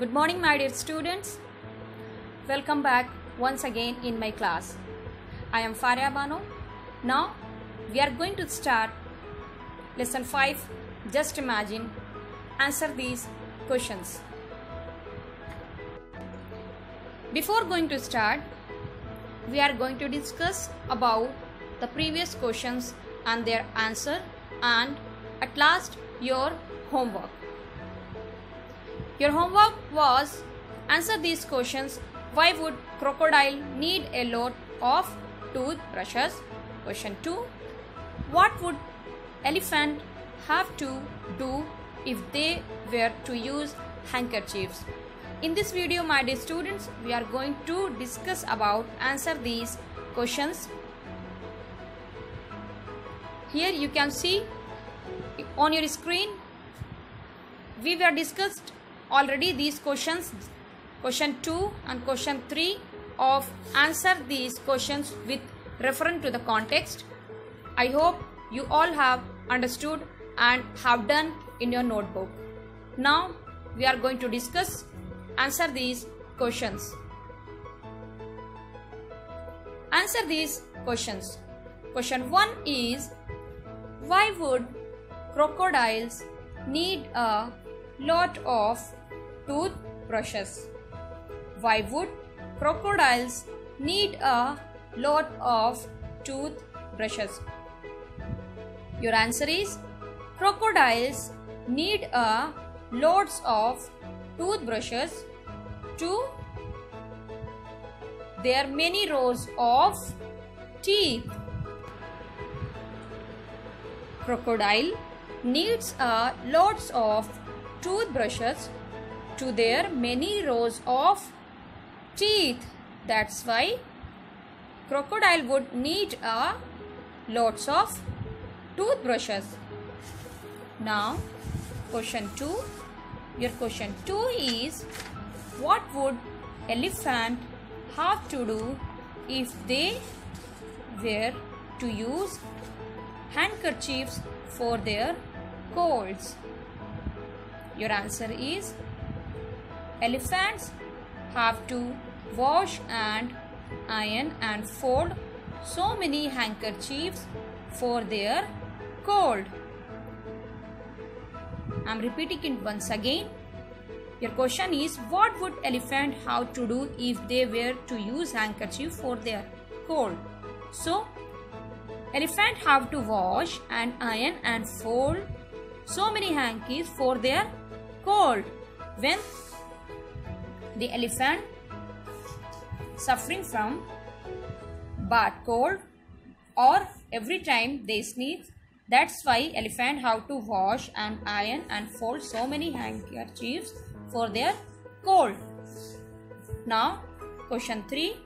Good morning, my dear students. Welcome back once again in my class. I am Faria Bano. Now we are going to start lesson 5. Just imagine. Answer these questions. Before going to start, we are going to discuss about the previous questions and their answer, and at last your homework. Your homework was answer these questions. Why would crocodile need a lot of toothbrushes? Question 2. What would elephant have to do if they were to use handkerchiefs? In this video, my dear students, we are going to discuss about answer these questions. Here you can see on your screen, we were discussed already these questions, question 2 and question 3 of answer these questions with reference to the context. I hope you all have understood and have done in your notebook. Now we are going to discuss answer these questions. Answer these questions. Question 1 is, why would crocodiles need a lot of toothbrushes? Why would crocodiles need a lot of toothbrushes? Your answer is, crocodiles need a lots of toothbrushes to their many rows of teeth. Crocodile needs a lots of toothbrushes to their many rows of teeth. That's why crocodile would need a lots of toothbrushes. Now question 2. Your question 2 is, what would elephant have to do if they were to use handkerchiefs for their colds? Your answer is, elephants have to wash and iron and fold so many handkerchiefs for their cold. I am repeating it once again. Your question is, what would elephant have to do if they were to use handkerchief for their cold? So elephant have to wash and iron and fold so many hankies for their cold. When the elephant suffering from bad cold or every time they sneeze, that's why elephant have to wash and iron and fold so many handkerchiefs for their cold. Now question 3.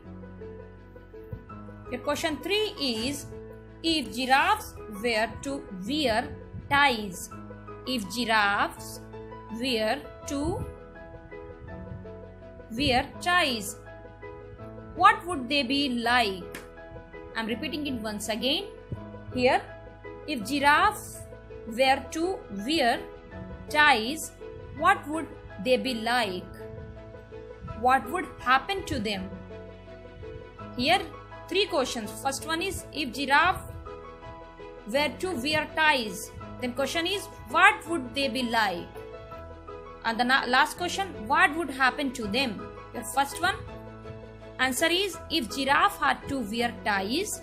Your question 3 is, if giraffes were to wear ties, if giraffes were to wear ties, what would they be like? I am repeating it once again. Here, if giraffes were to wear ties, what would they be like? What would happen to them? Here, 3 questions. First one is, if giraffe were to wear ties, then question is, what would they be like? And the last question, what would happen to them? Your first one answer is, if giraffe had to wear ties,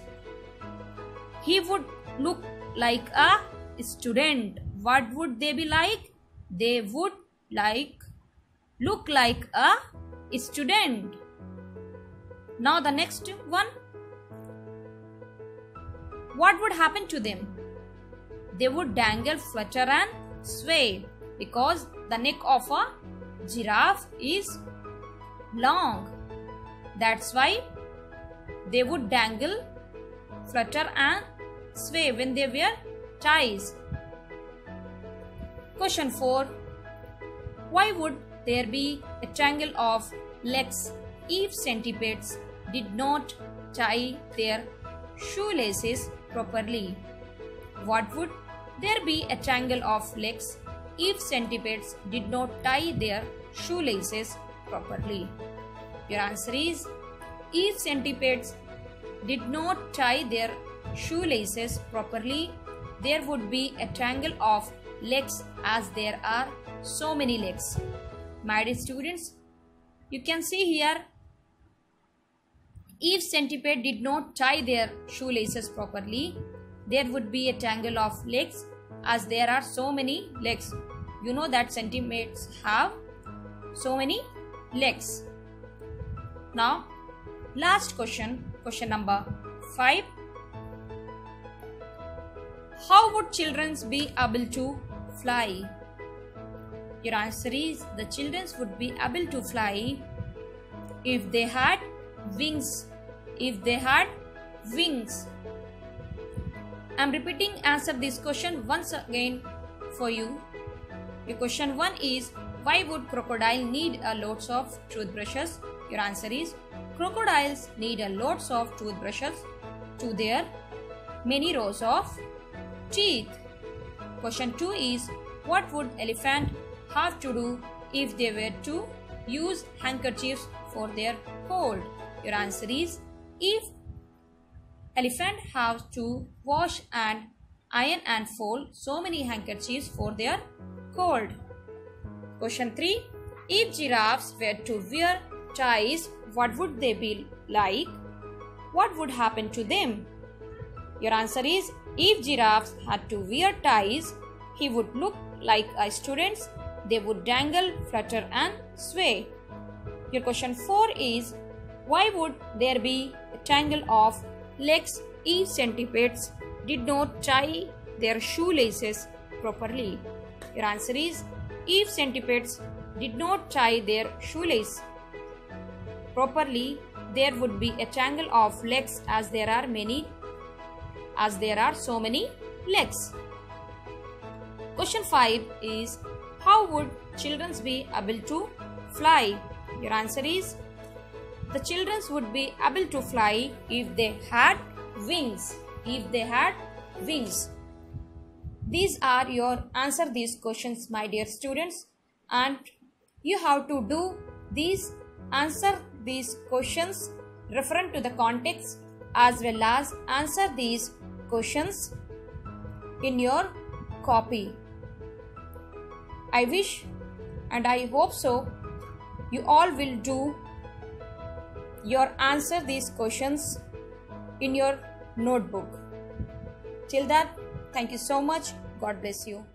he would look like a student. What would they be like? They would look like a student. Now the next one, what would happen to them? They would dangle, flutter and sway, because the neck of a giraffe is long. That's why they would dangle, flutter and sway when they wear ties. Question 4. Why would there be a triangle of legs if centipedes did not tie their shoelaces properly? What would there be a triangle of legs if centipedes did not tie their shoelaces properly? Your answer is, if centipedes did not tie their shoelaces properly, there would be a triangle of legs as there are so many legs. My dear students, you can see here, if centipede did not tie their shoelaces properly, there would be a triangle of legs as there are so many legs. You know that centipedes have so many legs. Now, last question, question number 5. How would children be able to fly? Your answer is, the children would be able to fly if they had wings. If they had wings. I am repeating answer this question once again for you. Your question 1 is, why would crocodile need a lots of toothbrushes? Your answer is, crocodiles need a lots of toothbrushes to their many rows of teeth. Question 2 is, what would elephant have to do if they were to use handkerchiefs for their cold? Your answer is, if elephant have to wash and iron and fold so many handkerchiefs for their cold. Question 3. If giraffes were to wear ties, what would they be like? What would happen to them? Your answer is, if giraffes had to wear ties, he would look like a student. They would dangle, flutter and sway. Your question 4 is, why would there be a triangle of legs if centipedes did not tie their shoelaces properly? Your answer is, if centipedes did not tie their shoelace properly, there would be a triangle of legs as there are so many legs. Question 5 is, how would children be able to fly? Your answer is, the children would be able to fly if they had wings. If they had wings. These are your answer these questions, my dear students, and you have to do these answer these questions referring to the context as well as answer these questions in your copy. I wish and I hope so you all will do your answer these questions in your notebook. Till that, thank you so much. God bless you.